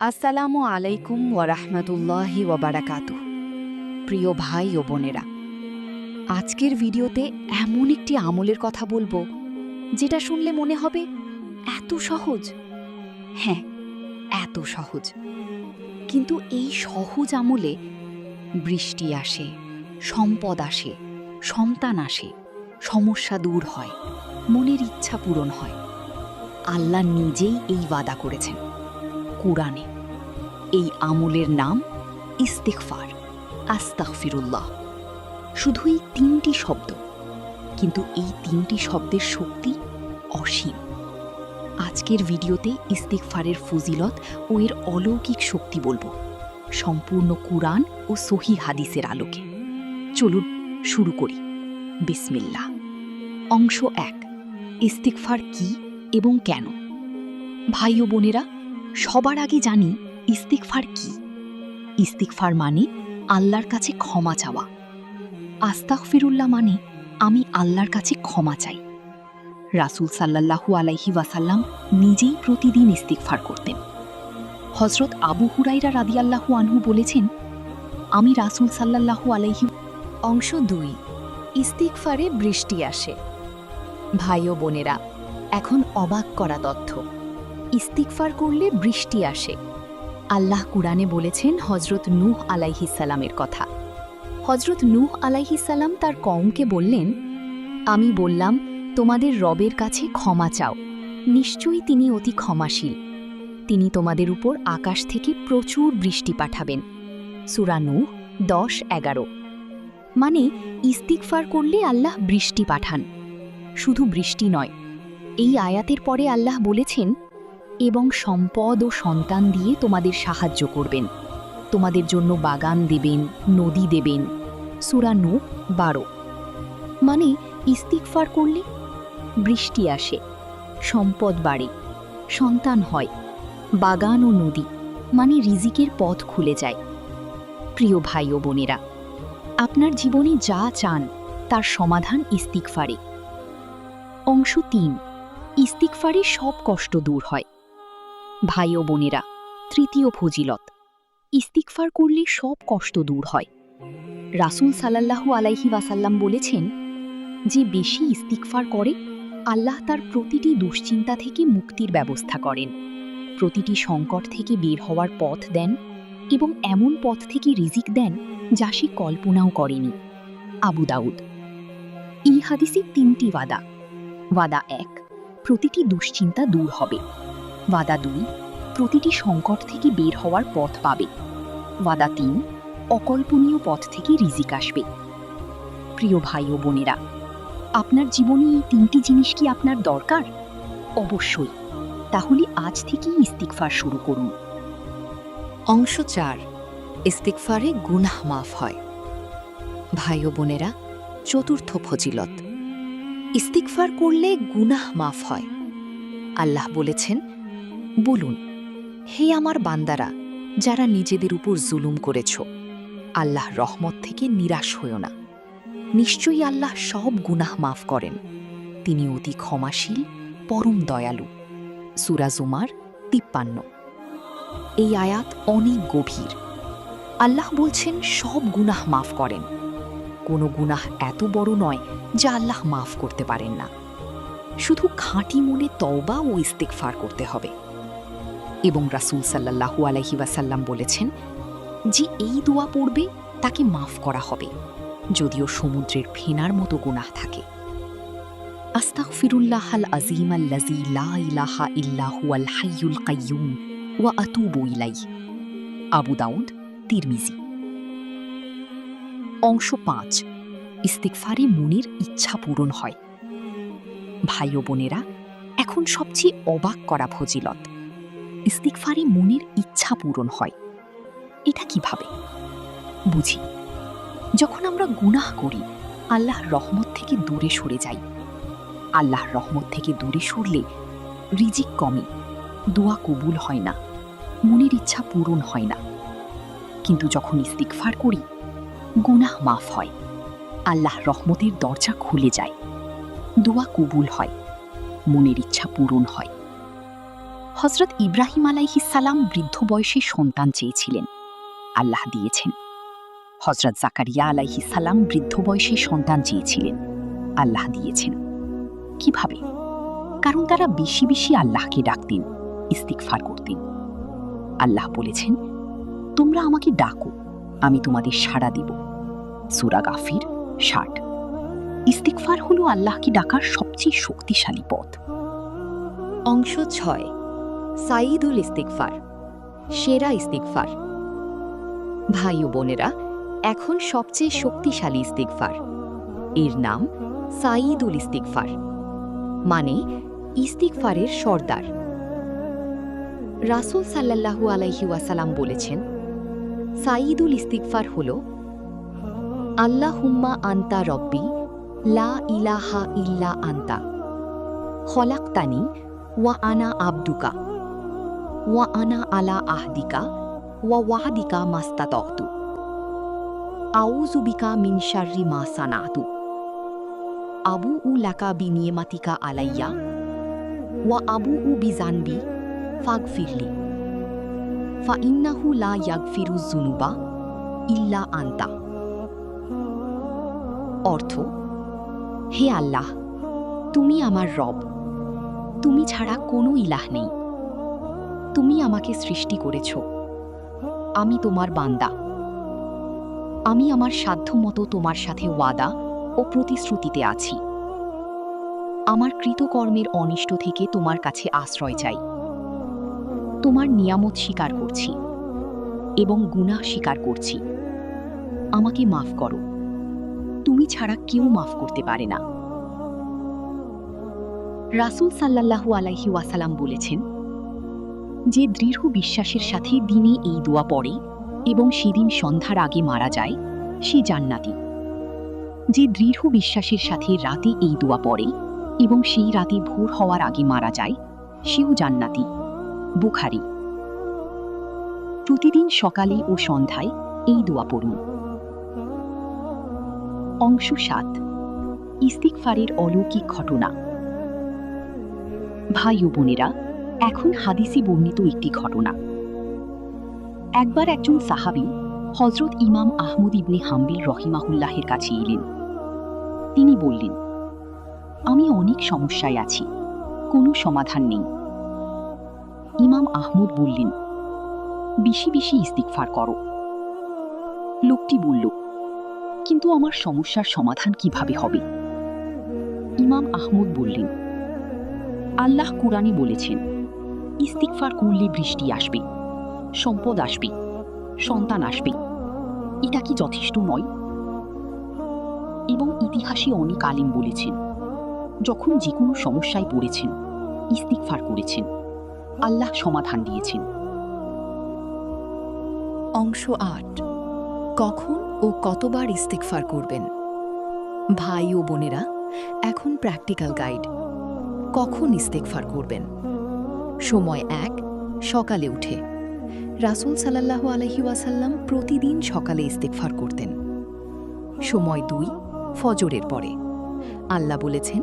আসসালামু আলাইকুম ওয়ারাহমাতুল্লাহি ওয়াবারাকাতুহু। প্রিয় ভাই ও বোনেরা, আজকের ভিডিওতে এমন একটি আমলের কথা বলবো যেটা শুনলে মনে হবে এত সহজ। হ্যাঁ, এত সহজ। কিন্তু এই সহজ আমলে বৃষ্টি আসে, সম্পদ আসে, সন্তান আসে, সমস্যা দূর হয়, মনের ইচ্ছা পূরণ হয়। আল্লাহ নিজেই এই ওয়াদা করেছেন কুরআনে। এই আমলের নাম ইস্তিগফার, আস্তাগফিরুল্লাহ। শুধু এই তিনটি শব্দ, কিন্তু এই তিনটি শব্দের শক্তি অসীম। আজকের ভিডিওতে ইস্তিগফারের ফজিলত ও এর অলৌকিক শক্তি বলবো, সম্পূর্ণ কুরআন ও সহিহ হাদিসের আলোকে। চলুন শুরু করি। বিসমিল্লাহ। অংশ 1, ইস্তিগফার কি এবং কেন। ভাই ও বোনেরা, সবার আগে জানি ইস্তিগফার কি। ইস্তিগফার মানে আল্লাহর কাছে ক্ষমা চাওয়া। আস্তাগফিরুল্লাহ মানে আমি আল্লাহর কাছে ক্ষমা চাই। রাসূল সাল্লাল্লাহু আলাইহি ওয়াসাল্লাম নিজেই প্রতিদিন ইস্তিগফার করতেন। হযরত আবু হুরায়রা রাদিয়াল্লাহু আনহু বলেছেন, আমি রাসূল সাল্লাল্লাহু আলাইহি। অংশ 2, ইস্তিগফারে বৃষ্টি আসে। ভাই ও বোনেরা, এখন অবাক করা তথ্য। ইস্তিগফার করলে বৃষ্টি আসে। আল্লাহ কুরআনে বলেছেন হযরত নূহ আলাইহিস সালামের কথা। হযরত নূহ আলাইহিস সালাম তার কওমকে বললেন, আমি বললাম তোমাদের রবের কাছে ক্ষমা চাও, নিশ্চয়ই তিনি অতি ক্ষমাশীল। তিনি তোমাদের উপর আকাশ থেকে প্রচুর বৃষ্টি পাঠাবেন। সূরা নূহ 10-11। মানে ইস্তিগফার করলে আল্লাহ বৃষ্টি পাঠান। শুধু বৃষ্টি নয়, এই আয়াতের পরে আল্লাহ বলেছেন, এবং সম্পদ ও সন্তান দিয়ে তোমাদের সাহায্য করবেন, তোমাদের জন্য বাগান দেবেন, নদী দেবেন। সূরা নূহ 12। মানে ইস্তিগফার করলে বৃষ্টি আসে, সম্পদ বাড়ে, সন্তান হয়, বাগান ও নদী, মানে রিজিকের পথ খুলে যায়। প্রিয় ভাই ও বোনেরা, আপনার জীবনে যা চান তার সমাধান ইস্তিগফারে। অংশ 3, ইস্তিগফারে সব কষ্ট দূর হয়। ভাই ও বোনেরা, তৃতীয় ফজিলত, ইস্তিগফার করলে সব কষ্ট দূর হয়। রাসূল সাল্লাল্লাহু আলাইহি ওয়াসাল্লাম বলেছেন, যে বেশি ইস্তিগফার করে আল্লাহ তার প্রতিটি দুশ্চিন্তা থেকে মুক্তির ব্যবস্থা করেন, প্রতিটি সংকট থেকে বের হওয়ার পথ দেন এবং এমন পথ থেকে রিজিক দেন যা সে কল্পনাও করেনি। আবু দাউদ। এই হাদিসে 3টি ওয়াদা। ওয়াদা 1, প্রতিটি দুশ্চিন্তা দূর হবে। ওয়াদা 2, প্রতিটি সংকট থেকে বের হওয়ার পথ পাবে। ওয়াদা 3, অকল্পনীয় পথ থেকে রিজিক আসবে। প্রিয় ভাই ও বোনেরা, আপনার জীবনে এই 3টি জিনিস কি আপনার দরকার? অবশ্যই। তাহলে আজ থেকেই ইস্তিগফার শুরু করুন। অংশ 4, ইস্তিগফারে গুনাহ মাফ হয়। ভাই ও বোনেরা, চতুর্থ ফজিলত, ইস্তিগফার করলে গুনাহ মাফ হয়। আল্লাহ বলেছেন, বলুন, হে আমার বান্দারা যারা নিজেদের উপর জুলুম করেছ, আল্লাহর রহমত থেকে নিরাশ হইও না। নিশ্চয়ই আল্লাহ সব গুনাহ মাফ করেন, তিনি অতি ক্ষমাশীল, পরম দয়ালু। সূরা জুমার 53। এই আয়াত অনেক গভীর। আল্লাহ বলছেন সব গুনাহ মাফ করেন। কোনো গুনাহ এত বড় নয় যা আল্লাহ মাফ করতে পারেন না। শুধু খাঁটি মনে তওবা ও ইস্তিগফার করতে হবে। এবং রাসূল সাল্লাল্লাহু আলাইহি ওয়াসাল্লাম বলেছেন, যে এই দোয়া পড়বে তাকে মাফ করা হবে, যদিও সমুদ্রের ফেনার মতো গুনাহ থাকে। আস্তাগফিরুল্লাহাল আযীম আল্লাযী লা ইলাহা ইল্লা হুয়াল হাইয়ুল কাইয়্যুম ওয়া আতুবু ইলাইহি। আবু দাউদ, তিরমিজি। অংশ 5, ইস্তিগফারে মনের ইচ্ছা পূরণ হয়। ভাই ও বোনেরা, এখন সবচেয়ে অবাক করা ফজিলত, ইস্তিগফারে মনের ইচ্ছা পূরণ হয়। এটা কিভাবে? বুঝি। যখন আমরা গুনাহ করি, আল্লাহর রহমত থেকে দূরে সরে যাই। আল্লাহর রহমত থেকে দূরে সরলে রিজিক কমে, দোয়া কবুল হয় না, মনের ইচ্ছা পূরণ হয় না। কিন্তু যখন ইস্তিগফার করি, গুনাহ মাফ হয়, আল্লাহর রহমতের দরজা খুলে যায়, দোয়া কবুল হয়, মনের ইচ্ছা পূরণ হয়। হযরত ইব্রাহিম আলাইহিসসালাম বৃদ্ধ বয়সে সন্তান চেয়েছিলেন, আল্লাহ দিয়েছেন। হযরত জাকারিয়া আলাইহিসসালাম বৃদ্ধ বয়সে সন্তান চেয়েছিলেন, আল্লাহ দিয়েছেন। কিভাবে? কারণ তারা বেশি বেশি আল্লাহকে ডাকতেন, ইস্তিগফার করতেন। আল্লাহ বলেছেন, তোমরা আমাকে ডাকো, আমি তোমাদের সাড়া দিব। সূরা গাফির ৬০। ইস্তিগফার হলো আল্লাহকে ডাকার সবচেয়ে শক্তিশালী পথ। অংশ ৬, সাইয়্যিদুল ইস্তিগফার, সেরা ইস্তিগফার। ভাই ও বোনেরা, এখন সবচেয়ে শক্তিশালী ইস্তিগফার, এর নাম সাইয়্যিদুল ইস্তিগফার, মানে ইস্তিগফারের সর্দার। রাসূল সাল্লাল্লাহু আলাইহি ওয়াসাল্লাম বলেছেন, সাইয়্যিদুল ইস্তিগফার হলো আল্লাহুম্মা আনতা রব্বি লা ইলাহা ইল্লা আনতা খলাকতানি ওয়া আনা আবদুকা ওয়া আনা আলা আহদিকা ওয়া ওয়াহদিকা মাস্তাততু আউযু বিকা মিন শাররি মা সানাতু আবুউ লাকা বিনিয়ামাতিকা আলাইয়া ওয়া আবুউ বিজানবি ফাগফিরলি ফাইন্নাহু লা ইয়াগফিরুয যুনুবা ইল্লা আনতা। অর্থ, হে আল্লাহ, তুমি আমার রব, তুমি ছাড়া কোনো ইলাহ নেই। তুমি আমাকে সৃষ্টি করেছ, আমি তোমার বান্দা। আমি আমার সাধ্যমতো তোমার সাথে ওয়াদা ও প্রতিশ্রুতিতে আছি। আমার কৃতকর্মের অনিষ্ট থেকে তোমার কাছে আশ্রয় চাই। তোমার নিয়ামত স্বীকার করছি এবং গুনাহ স্বীকার করছি। আমাকে মাফ করো, তুমি ছাড়া কেউ মাফ করতে পারে না। রাসূল সাল্লাল্লাহু আলাইহি ওয়াসাল্লাম বলেছেন, যে দৃঢ় বিশ্বাসের সাথে দিনে এই দোয়া পড়ে এবং সেদিন সন্ধ্যার আগে মারা যায়, সে জান্নাতি। যে দৃঢ় বিশ্বাসের সাথে রাতে এই দোয়া পড়ে এবং সেই রাতে ভোর হওয়ার আগে মারা যায়, সেও জান্নাতি। বুখারী। প্রতিদিন সকালে ও সন্ধ্যায় এই দোয়া পড়ুন। অংশ ৭, ইস্তিগফারের অলৌকিক ঘটনা। ভাই ও বোনেরা, এখন হাদিসে বর্ণিত একটি ঘটনা। একবার একজন সাহাবী হযরত ইমাম আহমদ ইবনে হাম্বল রহিমাহুল্লাহের কাছে এলেন। তিনি বললেন, আমি অনেক সমস্যায় আছি, কোনো সমাধান নেই। ইমাম আহমদ বললেন, বেশি বেশি ইস্তিগফার করো। লোকটি বলল, কিন্তু আমার সমস্যার সমাধান কিভাবে হবে? ইমাম আহমদ বললেন, আল্লাহ কুরআনে বলেছেন, ইস্তিগফার করলে বৃষ্টি আসবে, সম্পদ আসবে, সন্তান আসবে। এটা কি যথেষ্ট নয়? এবং ইতিহাসে অনেক আলেম বলেছেন, যখন যে কোনো সমস্যায় পড়েছেন, ইস্তিগফার করেছেন, আল্লাহ সমাধান দিয়েছেন। অংশ ৮, কখন ও কতবার ইস্তিগফার করবেন। ভাই ও বোনেরা, এখন প্র্যাকটিক্যাল গাইড। কখন ইস্তিগফার করবেন? সময় ১, সকালে উঠে। রাসূল সাল্লাল্লাহু আলাইহি ওয়াসাল্লাম প্রতিদিন সকালে ইস্তিগফার করতেন। সময় ২, ফজরের পরে। আল্লাহ বলেছেন,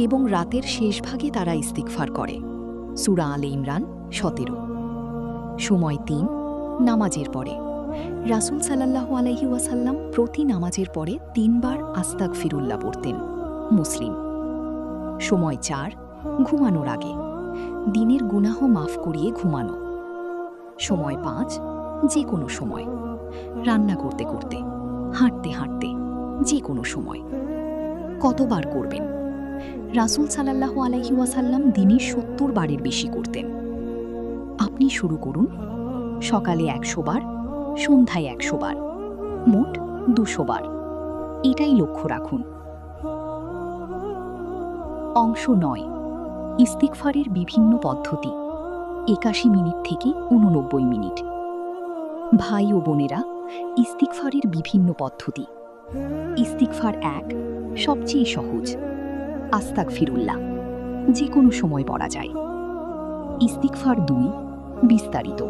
এবং রাতের শেষ ভাগে তারা ইস্তিগফার করে। সূরা আলে ইমরান ১৭। সময় ৩, নামাজের পরে। রাসূল সাল্লাল্লাহু আলাইহি ওয়াসাল্লাম প্রতি নামাজের পরে ৩ বার আস্তাগফিরুল্লাহ পড়তেন। মুসলিম। সময় ৪, ঘুমানোর আগে। দিনের গুনাহ মাফ করিয়ে ঘুমানো। সময় ৫, যে কোনো সময়। রান্না করতে করতে, হাঁটতে হাঁটতে, যে কোনো সময়। কতবার করবেন? রাসূল সাল্লাল্লাহু আলাইহি ওয়াসাল্লাম দিনে ৭০ বারের বেশি করতেন। আপনি শুরু করুন। সকালে ১০০ বার, সন্ধ্যায় ১০০ বার, মোট ২০০ বার। এটাই লক্ষ্য রাখুন। অংশ ৯, ইস্তিগফারের বিভিন্ন পদ্ধতি। ৮১ মিনিট থেকে ৮৯ মিনিট। ভাই ও বোনেরা, ইস্তিগফারের বিভিন্ন পদ্ধতি। ইস্তিগফার ১, সবচেয়ে সহজ, আস্তাগফিরুল্লাহ, যে কোনো সময় পড়া যায়। ইস্তিগফার ২, বিস্তারিত,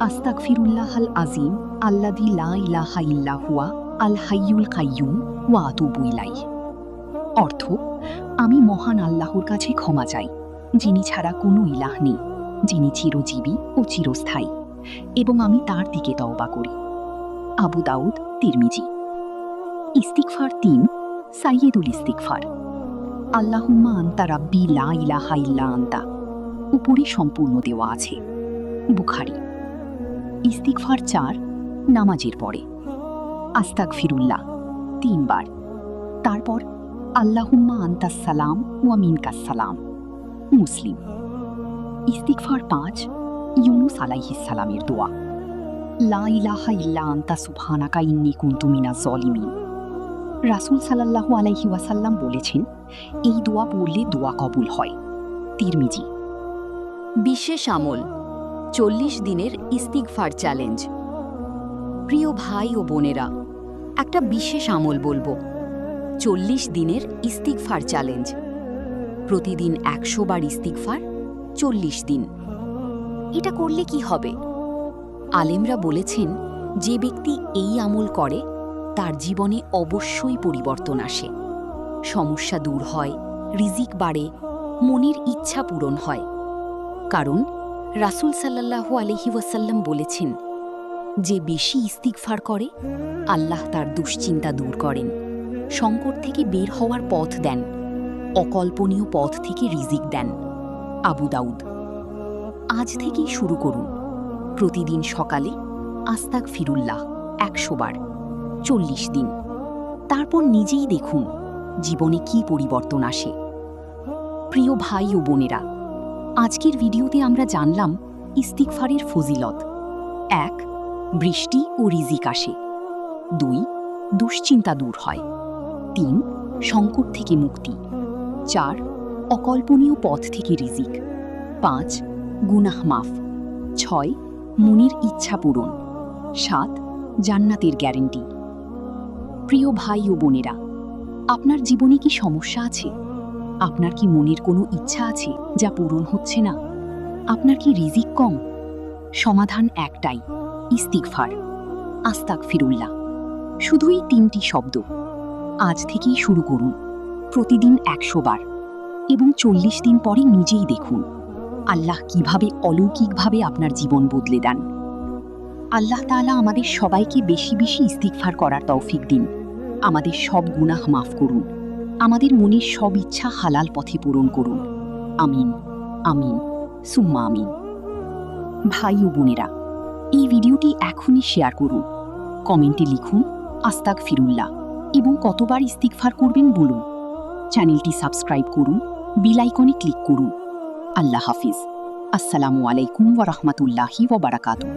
আস্তাগফিরুল্লাহাল আযীম আল্লাযী লা ইলাহা ইল্লা হুয়া আল হাইয়ুল কাইয়্যুম ওয়া আতুবু ইলাইহি। অর্থ, আমি মহান আল্লাহর কাছে ক্ষমা চাই, যিনি ছাড়া কোনো ইলাহ নেই, যিনি চিরজীবী ও চিরস্থায়ী, এবং আমি তার দিকে তওবা করি। আবু দাউদ, তিরমিজি। ইস্তিগফার ৩, সাইয়্যিদুল ইস্তিগফার। আল্লাহুম্মা আনতা রাব্বি লা ইলাহা ইল্লা আনতা। উপরে সম্পূর্ণ দেওয়া আছে। বুখারী। ইস্তিগফার ৪, নামাজের পরে। আস্তাগফিরুল্লাহ ৩ বার। তারপর আল্লাহুম্মা আনতাস সালাম ওয়া মিনকাস সালাম। মুসলিম। ইস্তিগফার ৫, ইউনুস আলাইহিস সালামের দোয়া। লা ইলাহা ইল্লা আনতা সুবহানাকা ইন্নী কুনতু মিনাজ জালিমিন। রাসূল সাল্লাল্লাহু আলাইহি ওয়াসাল্লাম বলেছেন, এই দোয়া পড়লে দোয়া কবুল হয়। তিরমিজি। বিশেষ আমল, ৪০ দিনের ইস্তিগফার চ্যালেঞ্জ। প্রিয় ভাই ও বোনেরা, একটা বিশেষ আমল বলবো। ৪০ দিনের ইস্তিগফার চ্যালেঞ্জ। প্রতিদিন ১০০ বার ইস্তিগফার, ৪০ দিন। এটা করলে কি হবে? আলেমরা বলেছেন, যে ব্যক্তি এই আমল করে তার জীবনে অবশ্যই পরিবর্তন আসে। সমস্যা দূর হয়, রিজিক বাড়ে, মনের ইচ্ছা পূরণ হয়। কারণ রাসূল সাল্লাল্লাহু আলাইহি ওয়াসাল্লাম বলেছেন, যে বেশি ইস্তিগফার করে আল্লাহ তার দুশ্চিন্তা দূর করেন, সংকট থেকে বের হওয়ার পথ দেন, অকল্পনীয় পথ থেকে রিজিক দেন। আবু দাউদ। আজ থেকেই শুরু করুন। প্রতিদিন সকালে আস্তাগফিরুল্লাহ ১০০ বার, ৪০ দিন। তারপর নিজেই দেখুন জীবনে কি পরিবর্তন আসে। প্রিয় ভাই ও বোনেরা, আজকের ভিডিওতে আমরা জানলাম ইস্তিগফারের ফজিলত। ১, বৃষ্টি ও রিজিক আসে। ২, দুশ্চিন্তা দূর হয়। ৩, সংকট থেকে মুক্তি। ৪, অকল্পনীয় পথ থেকে রিজিক। ৫, গুনাহ মাফ। ৬, মনের ইচ্ছা পূরণ। ৭, জান্নাতের গ্যারেন্টি। প্রিয় ভাই ও বোনেরা, আপনার জীবনে কি সমস্যা আছে? আপনার কি মনের কোনো ইচ্ছা আছে যা পূরণ হচ্ছে না? আপনার কি রিজিক কম? সমাধান একটাই, ইস্তিগফার, আস্তাগফিরুল্লাহ। শুধুই ৩টি শব্দ। আজ থেকেই শুরু করুন। প্রতিদিন ১০০ বার, এবং ৪০ দিন পরে নিজেই দেখুন আল্লাহ কিভাবে অলৌকিকভাবে আপনার জীবন বদলে দেন। আল্লাহ তাআলা আমাদের সবাইকে বেশি বেশি ইস্তিগফার করার তৌফিক দিন। আমাদের সব গুনাহ মাফ করুন। আমাদের মনের সব ইচ্ছা হালাল পথে পূরণ করুন। আমিন, আমিন, সুম্মা আমিন। ভাই ও বোনেরা, এই ভিডিওটি এখনই শেয়ার করুন। কমেন্টে লিখুন আস্তাগফিরুল্লাহ এবং কতবার ইস্তিগফার করবেন বলুন। চ্যানেলটি সাবস্ক্রাইব করুন, বেল আইকনে ক্লিক করুন। আল্লাহ হাফিজ। আসসালামু আলাইকুম ওয়া রাহমাতুল্লাহি ওয়া বারাকাতুহু।